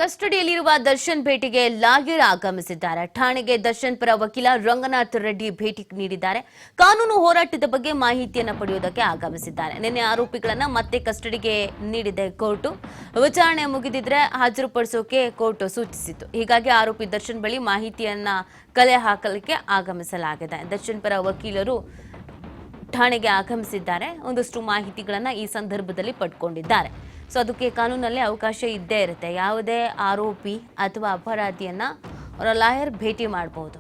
ಕಸ್ಟಡಿಯಲ್ಲಿರುವ ದರ್ಶನ್ ಭೇಟಿಗೆ ಲಾಯರ್ ಆಗಮಿಸಿದ್ದಾರೆ. ಠಾಣೆಗೆ ದರ್ಶನ್ ಪರ ವಕೀಲ ರಂಗನಾಥ್ ರೆಡ್ಡಿ ಭೇಟಿ ನೀಡಿದ್ದಾರೆ. ಕಾನೂನು ಹೋರಾಟದ ಬಗ್ಗೆ ಮಾಹಿತಿಯನ್ನು ಪಡೆಯುವುದಕ್ಕೆ ಆಗಮಿಸಿದ್ದಾರೆ. ನಿನ್ನೆ ಆರೋಪಿಗಳನ್ನ ಮತ್ತೆ ಕಸ್ಟಡಿಗೆ ನೀಡಿದೆ ಕೋರ್ಟ್. ವಿಚಾರಣೆ ಮುಗಿದಿದ್ರೆ ಹಾಜರುಪಡಿಸೋಕೆ ಕೋರ್ಟ್ ಸೂಚಿಸಿತು. ಹೀಗಾಗಿ ಆರೋಪಿ ದರ್ಶನ್ ಬಳಿ ಮಾಹಿತಿಯನ್ನ ಕಲೆ ಹಾಕಲಿಕ್ಕೆ ಆಗಮಿಸಲಾಗಿದೆ. ದರ್ಶನ್ ಪರ ವಕೀಲರು ಠಾಣೆಗೆ ಆಗಮಿಸಿದ್ದಾರೆ. ಒಂದಷ್ಟು ಮಾಹಿತಿಗಳನ್ನ ಈ ಸಂದರ್ಭದಲ್ಲಿ ಪಡ್ಕೊಂಡಿದ್ದಾರೆ. ಸೊ ಅದಕ್ಕೆ ಕಾನೂನಲ್ಲಿ ಅವಕಾಶ ಇದ್ದೇ ಇರುತ್ತೆ. ಯಾವುದೇ ಆರೋಪಿ ಅಥವಾ ಅಪರಾಧಿಯನ್ನ ಅವರ ಲಾಯರ್ ಭೇಟಿ ಮಾಡಬಹುದು.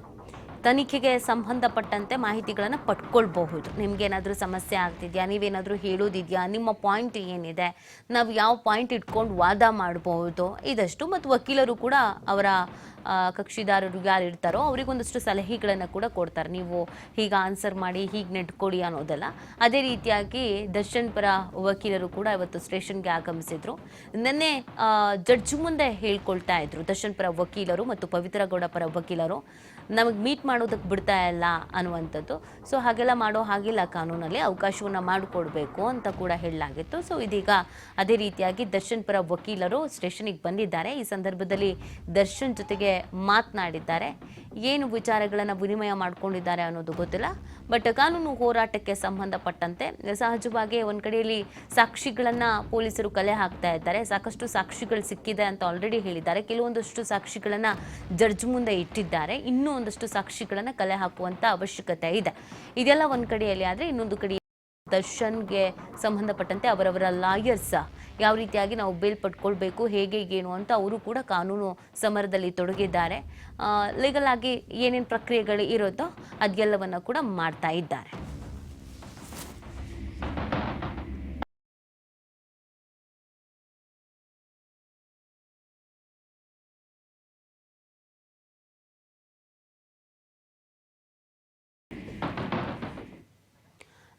ತನಿಖೆಗೆ ಸಂಬಂಧಪಟ್ಟಂತೆ ಮಾಹಿತಿಗಳನ್ನು ಪಡ್ಕೊಳ್ಬಹುದು. ನಿಮ್ಗೇನಾದರೂ ಸಮಸ್ಯೆ ಆಗ್ತಿದೆಯಾ, ನೀವೇನಾದರೂ ಹೇಳೋದಿದೆಯಾ, ನಿಮ್ಮ ಪಾಯಿಂಟ್ ಏನಿದೆ, ನಾವು ಯಾವ ಪಾಯಿಂಟ್ ಇಟ್ಕೊಂಡು ವಾದ ಮಾಡಬಹುದು ಇದಷ್ಟು. ಮತ್ತು ವಕೀಲರು ಕೂಡ ಅವರ ಕಕ್ಷಿದಾರರು ಯಾರು ಇರ್ತಾರೋ ಅವರಿಗೊಂದಷ್ಟು ಸಲಹೆಗಳನ್ನು ಕೂಡ ಕೊಡ್ತಾರೆ. ನೀವು ಹೀಗೆ ಆನ್ಸರ್ ಮಾಡಿ, ಹೀಗೆ ನೆಟ್ಕೊಡಿ ಅನ್ನೋದೆಲ್ಲ. ಅದೇ ರೀತಿಯಾಗಿ ದರ್ಶನ್ ಪರ ವಕೀಲರು ಕೂಡ ಇವತ್ತು ಸ್ಟೇಷನ್ಗೆ ಆಗಮಿಸಿದ್ರು. ನಿನ್ನೆ ಜಡ್ಜ್ ಮುಂದೆ ಹೇಳ್ಕೊಳ್ತಾ ಇದ್ರು ದರ್ಶನ್ ಪರ ವಕೀಲರು ಮತ್ತು ಪವಿತ್ರ ಗೌಡ ಪರ ವಕೀಲರು, ನಮಗೆ ಮೀಟ್ ಮಾಡೋದಕ್ಕೆ ಬಿಡ್ತಾ ಇಲ್ಲ ಅನ್ನುವಂಥದ್ದು. ಸೊ ಹಾಗೆಲ್ಲ ಮಾಡೋ ಹಾಗಿಲ್ಲ, ಕಾನೂನಲ್ಲಿ ಅವಕಾಶವನ್ನು ಮಾಡಿಕೊಡ್ಬೇಕು ಅಂತ ಕೂಡ ಹೇಳಲಾಗಿತ್ತು. ಸೊ ಇದೀಗ ಅದೇ ರೀತಿಯಾಗಿ ದರ್ಶನ್ ಪರ ವಕೀಲರು ಸ್ಟೇಷನಿಗೆ ಬಂದಿದ್ದಾರೆ. ಈ ಸಂದರ್ಭದಲ್ಲಿ ದರ್ಶನ್ ಜೊತೆಗೆ ಮಾತನಾಡಿದ್ದಾರೆ. ಏನು ವಿಚಾರಗಳನ್ನು ವಿನಿಮಯ ಮಾಡ್ಕೊಂಡಿದ್ದಾರೆ ಅನ್ನೋದು ಗೊತ್ತಿಲ್ಲ. ಬಟ್ ಕಾನೂನು ಹೋರಾಟಕ್ಕೆ ಸಂಬಂಧಪಟ್ಟಂತೆ ಸಹಜವಾಗಿ ಒಂದು ಕಡೆಯಲ್ಲಿ ಸಾಕ್ಷಿಗಳನ್ನು ಪೊಲೀಸರು ಕಲೆ ಹಾಕ್ತಾ ಇದ್ದಾರೆ. ಸಾಕಷ್ಟು ಸಾಕ್ಷಿಗಳು ಸಿಕ್ಕಿದೆ ಅಂತ ಆಲ್ರೆಡಿ ಹೇಳಿದ್ದಾರೆ. ಕೆಲವೊಂದಷ್ಟು ಸಾಕ್ಷಿಗಳನ್ನು ಜಡ್ಜ್ ಮುಂದೆ ಇಟ್ಟಿದ್ದಾರೆ. ಇನ್ನೂ ಒಂದಷ್ಟು ಸಾಕ್ಷಿಗಳನ್ನು ಕಲೆ ಹಾಕುವಂತ ಅವಶ್ಯಕತೆ ಇದೆ. ಇದೆಲ್ಲ ಒಂದು ಕಡೆಯಲ್ಲಿ ಆದರೆ, ಇನ್ನೊಂದು ಕಡೆ ದರ್ಶನ್ಗೆ ಸಂಬಂಧಪಟ್ಟಂತೆ ಅವರವರ ಲಾಯರ್ಸ್ ಯಾವ ರೀತಿಯಾಗಿ ನಾವು ಬೇಲ್ ಪಡ್ಕೊಳ್ಬೇಕು, ಹೇಗೆ ಏನು ಅಂತ ಅವರು ಕೂಡ ಕಾನೂನು ಸಮರದಲ್ಲಿ ತೊಡಗಿದ್ದಾರೆ. ಲೀಗಲ್ ಆಗಿ ಏನೇನು ಪ್ರಕ್ರಿಯೆಗಳು ಇರುತ್ತೋ ಅದೆಲ್ಲವನ್ನು ಕೂಡ ಮಾಡ್ತಾ ಇದ್ದಾರೆ.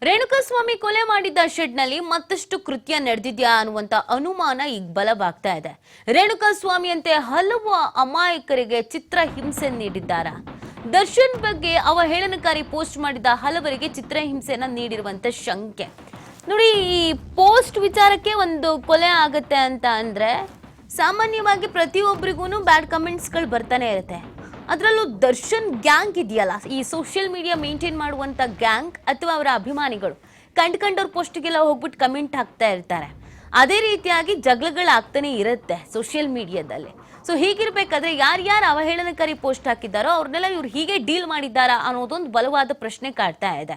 ರೇಣುಕಾಸ್ವಾಮಿ ಕೊಲೆ ಮಾಡಿದ್ದ ಶೆಡ್ನಲ್ಲಿ ಮತ್ತಷ್ಟು ಕೃತ್ಯ ನಡೆದಿದ್ಯಾ ಅನ್ನುವಂತ ಅನುಮಾನ ಈಗ ಬಲವಾಗ್ತಾ ಇದೆ. ರೇಣುಕಾಸ್ವಾಮಿಯಂತೆ ಹಲವು ಅಮಾಯಕರಿಗೆ ಚಿತ್ರ ಹಿಂಸೆ ನೀಡಿದ್ದಾರ. ದರ್ಶನ್ ಬಗ್ಗೆ ಅವಹೇಳನಕಾರಿ ಪೋಸ್ಟ್ ಮಾಡಿದ ಹಲವರಿಗೆ ಚಿತ್ರಹಿಂಸೆಯನ್ನ ನೀಡಿರುವಂತ ಶಂಕೆ ನೋಡಿ. ಈ ಪೋಸ್ಟ್ ವಿಚಾರಕ್ಕೆ ಒಂದು ಕೊಲೆ ಆಗತ್ತೆ ಅಂತ ಅಂದ್ರೆ ಸಾಮಾನ್ಯವಾಗಿ ಪ್ರತಿಯೊಬ್ಬರಿಗೂ ಬ್ಯಾಡ್ ಕಮೆಂಟ್ಸ್ಗಳು ಬರ್ತಾನೆ ಇರುತ್ತೆ. ಅದರಲ್ಲೂ ದರ್ಶನ್ ಗ್ಯಾಂಗ್ ಇದೆಯಲ್ಲ, ಈ ಸೋಷಿಯಲ್ ಮೀಡಿಯಾ ಮೇಂಟೈನ್ ಮಾಡುವಂಥ ಗ್ಯಾಂಗ್ ಅಥವಾ ಅವರ ಅಭಿಮಾನಿಗಳು ಕಂಡ್ಕಂಡವ್ರ ಪೋಸ್ಟ್ಗೆಲ್ಲ ಹೋಗ್ಬಿಟ್ಟು ಕಮೆಂಟ್ ಹಾಕ್ತಾ ಇರ್ತಾರೆ. ಅದೇ ರೀತಿಯಾಗಿ ಜಗಳಗಳಾಗ್ತಾನೆ ಇರುತ್ತೆ ಸೋಷಿಯಲ್ ಮೀಡಿಯಾದಲ್ಲಿ. ಸೊ ಹೀಗಿರ್ಬೇಕಾದ್ರೆ ಯಾರ್ಯಾರು ಅವಹೇಳನಕಾರಿ ಪೋಸ್ಟ್ ಹಾಕಿದ್ದಾರೋ ಅವ್ರನ್ನೆಲ್ಲ ಇವ್ರು ಹೀಗೆ ಡೀಲ್ ಮಾಡಿದ್ದಾರಾ ಅನ್ನೋದೊಂದು ಬಲವಾದ ಪ್ರಶ್ನೆ ಕಾಡ್ತಾ ಇದೆ.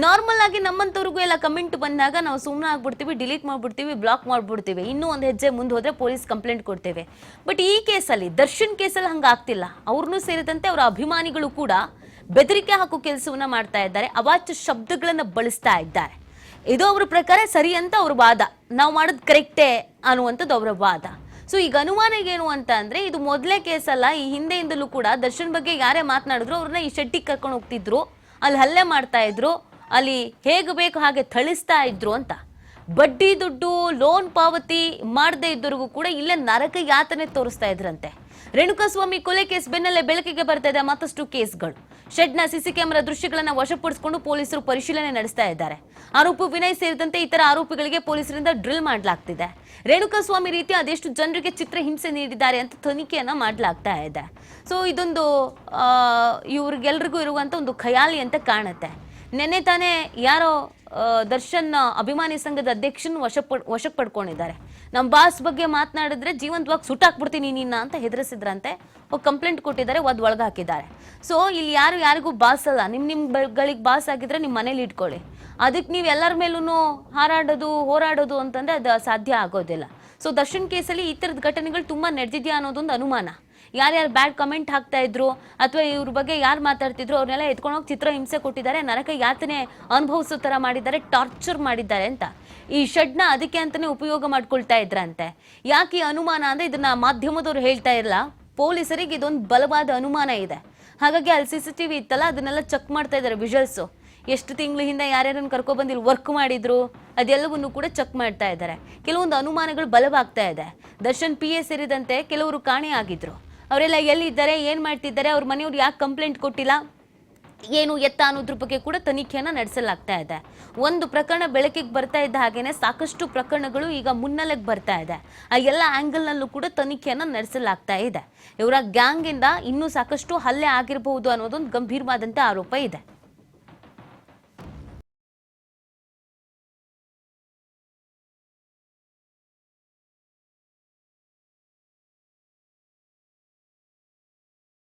ನಾರ್ಮಲ್ ಆಗಿ ನಮ್ಮಂತವ್ರಿಗೂ ಎಲ್ಲ ಕಮೆಂಟ್ ಬಂದಾಗ ನಾವು ಸುಮ್ಮನೆ ಆಗ್ಬಿಡ್ತೀವಿ, ಡಿಲೀಟ್ ಮಾಡ್ಬಿಡ್ತೀವಿ, ಬ್ಲಾಕ್ ಮಾಡ್ಬಿಡ್ತೀವಿ, ಇನ್ನೂ ಒಂದು ಹೆಜ್ಜೆ ಮುಂದೆ ಹೋದ್ರೆ ಪೊಲೀಸ್ ಕಂಪ್ಲೇಂಟ್ ಕೊಡ್ತೇವೆ. ಬಟ್ ಈ ಕೇಸಲ್ಲಿ, ದರ್ಶನ್ ಕೇಸಲ್ಲಿ ಹಂಗಾಗ್ತಿಲ್ಲ. ಅವ್ರನ್ನೂ ಸೇರಿದಂತೆ ಅವರ ಅಭಿಮಾನಿಗಳು ಕೂಡ ಬೆದರಿಕೆ ಹಾಕೋ ಕೆಲಸವನ್ನ ಮಾಡ್ತಾ ಇದ್ದಾರೆ, ಅವಾಚ್ಯ ಶಬ್ದಗಳನ್ನ ಬಳಸ್ತಾ ಇದ್ದಾರೆ. ಇದು ಅವ್ರ ಪ್ರಕಾರ ಸರಿ ಅಂತ ಅವ್ರ ವಾದ, ನಾವು ಮಾಡೋದು ಕರೆಕ್ಟೇ ಅನ್ನುವಂಥದ್ದು ಅವರ ವಾದ. ಸೊ ಈಗ ಅನುಮಾನ ಏನು ಅಂತ ಅಂದ್ರೆ, ಇದು ಮೊದಲೇ ಕೇಸ್ ಅಲ್ಲ. ಈ ಹಿಂದೆಯಿಂದಲೂ ಕೂಡ ದರ್ಶನ್ ಬಗ್ಗೆ ಯಾರೇ ಮಾತನಾಡಿದ್ರು ಅವ್ರನ್ನ ಈ ಶೆಟ್ಟಿಗೆ ಕರ್ಕೊಂಡು ಹೋಗ್ತಿದ್ರು, ಅಲ್ಲಿ ಹಲ್ಲೆ ಮಾಡ್ತಾ ಇದ್ರು, ಅಲ್ಲಿ ಹೇಗೆ ಬೇಕು ಹಾಗೆ ಥಳಿಸ್ತಾ ಇದ್ರು ಅಂತ. ಬಡ್ಡಿ ದುಡ್ಡು, ಲೋನ್ ಪಾವತಿ ಮಾಡದೇ ಇದ್ದವ್ರಿಗೂ ಕೂಡ ಇಲ್ಲೇ ನರಕ ಯಾತನೆ ತೋರಿಸ್ತಾ ಇದ್ರಂತೆ. ರೇಣುಕಾಸ್ವಾಮಿ ಕೊಲೆ ಕೇಸ್ ಬೆನ್ನಲ್ಲೇ ಬೆಳಕಿಗೆ ಬರ್ತಾ ಇದೆ ಮತ್ತಷ್ಟು ಕೇಸ್ಗಳು. ಶೆಡ್ನ ಸಿಸಿ ಕ್ಯಾಮೆರಾ ದೃಶ್ಯಗಳನ್ನ ವಶಪಡಿಸಿಕೊಂಡು ಪೊಲೀಸರು ಪರಿಶೀಲನೆ ನಡೆಸ್ತಾ ಇದ್ದಾರೆ. ಆರೋಪಿ ವಿನಯ್ ಸೇರಿದಂತೆ ಇತರ ಆರೋಪಿಗಳಿಗೆ ಪೊಲೀಸರಿಂದ ಡ್ರಿಲ್ ಮಾಡಲಾಗ್ತಿದೆ. ರೇಣುಕಾಸ್ವಾಮಿ ರೀತಿ ಅದೆಷ್ಟು ಜನರಿಗೆ ಚಿತ್ರ ಹಿಂಸೆ ನೀಡಿದ್ದಾರೆ ಅಂತ ತನಿಖೆಯನ್ನ ಮಾಡಲಾಗ್ತಾ ಇದೆ. ಸೊ ಇದೊಂದು ಇವ್ರಿಗೆಲ್ರಿಗೂ ಇರುವಂತ ಒಂದು ಖಯಾಲಿ ಅಂತ ಕಾಣುತ್ತೆ. ನೆನ್ನೆ ತಾನೇ ಯಾರೋ ದರ್ಶನ್ ಅಭಿಮಾನಿ ಸಂಘದ ಅಧ್ಯಕ್ಷನ ವಶಕ್ಕೆ ಪಡ್ಕೊಂಡಿದ್ದಾರೆ. ನಮ್ಮ ಬಾಸ್ ಬಗ್ಗೆ ಮಾತನಾಡಿದ್ರೆ ಜೀವಂತವಾಗಿ ಸುಟ್ಟಾಕ್ಬಿಡ್ತೀನಿ ನಿನ್ನ ಅಂತ ಹೆದರಿಸಿದ್ರಂತೆ. ಕಂಪ್ಲೇಂಟ್ ಕೊಟ್ಟಿದ್ದಾರೆ, ಒಳಗೆ ಹಾಕಿದ್ದಾರೆ. ಸೊ ಇಲ್ಲಿ ಯಾರಿಗೂ ಬಾಸ್ ಅಲ್ಲ. ನಿಮ್ಗಳಿಗೆ ಬಾಸ್ ಆಗಿದ್ರೆ ನಿಮ್ಮ ಮನೇಲಿ ಇಟ್ಕೊಳ್ಳಿ. ಅದಕ್ಕೆ ನೀವು ಎಲ್ಲರ ಮೇಲೂ ಹಾರಾಡೋದು, ಹೋರಾಡೋದು ಅಂತಂದ್ರೆ ಅದು ಸಾಧ್ಯ ಆಗೋದಿಲ್ಲ. ಸೊ ದರ್ಶನ್ ಕೇಸಲ್ಲಿ ಈ ಥರದ ಘಟನೆಗಳು ತುಂಬಾ ನಡೆದಿದ್ಯಾ ಅನ್ನೋದೊಂದು ಅನುಮಾನ. ಯಾರ್ಯಾರು ಬ್ಯಾಡ್ ಕಮೆಂಟ್ ಹಾಕ್ತಾ ಇದ್ರು ಅಥವಾ ಇವ್ರ ಬಗ್ಗೆ ಯಾರು ಮಾತಾಡ್ತಿದ್ರು ಅವ್ರನ್ನೆಲ್ಲ ಎತ್ಕೊಂಡೋಗಿ ಚಿತ್ರ ಹಿಂಸೆ ಕೊಟ್ಟಿದ್ದಾರೆ, ನರಕ ಯಾತನೆ ಅನುಭವಿಸೋ ಥರ ಮಾಡಿದ್ದಾರೆ, ಟಾರ್ಚರ್ ಮಾಡಿದ್ದಾರೆ ಅಂತ. ಈ ಶೆಡ್ನ ಅದಕ್ಕೆ ಅಂತಾನೆ ಉಪಯೋಗ ಮಾಡ್ಕೊಳ್ತಾ ಇದ್ರಂತೆ. ಯಾಕೆ ಈ ಅನುಮಾನ ಅಂದ್ರೆ, ಇದನ್ನ ಮಾಧ್ಯಮದವ್ರು ಹೇಳ್ತಾ ಇರಲ್ಲ, ಪೊಲೀಸರಿಗೆ ಇದೊಂದು ಬಲವಾದ ಅನುಮಾನ ಇದೆ. ಹಾಗಾಗಿ ಅಲ್ಲಿ CCTV ಇತ್ತಲ್ಲ, ಅದನ್ನೆಲ್ಲ ಚೆಕ್ ಮಾಡ್ತಾ ಇದ್ದಾರೆ. ವಿಜುವಲ್ಸು ಎಷ್ಟು ತಿಂಗಳ ಹಿಂದೆ ಯಾರ್ಯಾರನ್ನು ಕರ್ಕೊಬಂದು ಇಲ್ಲಿ ವರ್ಕ್ ಮಾಡಿದ್ರು ಅದೆಲ್ಲವನ್ನು ಕೂಡ ಚೆಕ್ ಮಾಡ್ತಾ ಇದ್ದಾರೆ. ಕೆಲವೊಂದು ಅನುಮಾನಗಳು ಬಲವಾಗ್ತಾ ಇದೆ. ದರ್ಶನ್ PA ಸೇರಿದಂತೆ ಕೆಲವರು ಕಾಣೆ ಆಗಿದ್ರು. ಅವರೆಲ್ಲ ಎಲ್ಲಿದ್ದಾರೆ, ಏನು ಮಾಡ್ತಿದ್ದಾರೆ, ಅವ್ರ ಮನೆಯವ್ರು ಯಾಕೆ ಕಂಪ್ಲೇಂಟ್ ಕೊಟ್ಟಿಲ್ಲ, ಏನು ಎತ್ತ ಅನ್ನೋದ್ರ ಬಗ್ಗೆ ಕೂಡ ತನಿಖೆಯನ್ನ ನಡೆಸಲಾಗ್ತಾ ಇದೆ. ಒಂದು ಪ್ರಕರಣ ಬೆಳಕಿಗೆ ಬರ್ತಾ ಇದ್ದ ಹಾಗೇನೆ ಸಾಕಷ್ಟು ಪ್ರಕರಣಗಳು ಈಗ ಮುನ್ನೆಲೆಗೆ ಬರ್ತಾ ಇದೆ. ಆ ಎಲ್ಲ ಆಂಗಲ್ನಲ್ಲೂ ಕೂಡ ತನಿಖೆಯನ್ನ ನಡೆಸಲಾಗ್ತಾ ಇದೆ. ಇವರ ಗ್ಯಾಂಗ್ ಇಂದ ಇನ್ನೂ ಸಾಕಷ್ಟು ಹಲ್ಲೆ ಆಗಿರಬಹುದು ಅನ್ನೋದೊಂದು ಗಂಭೀರವಾದಂತ ಆರೋಪ ಇದೆ.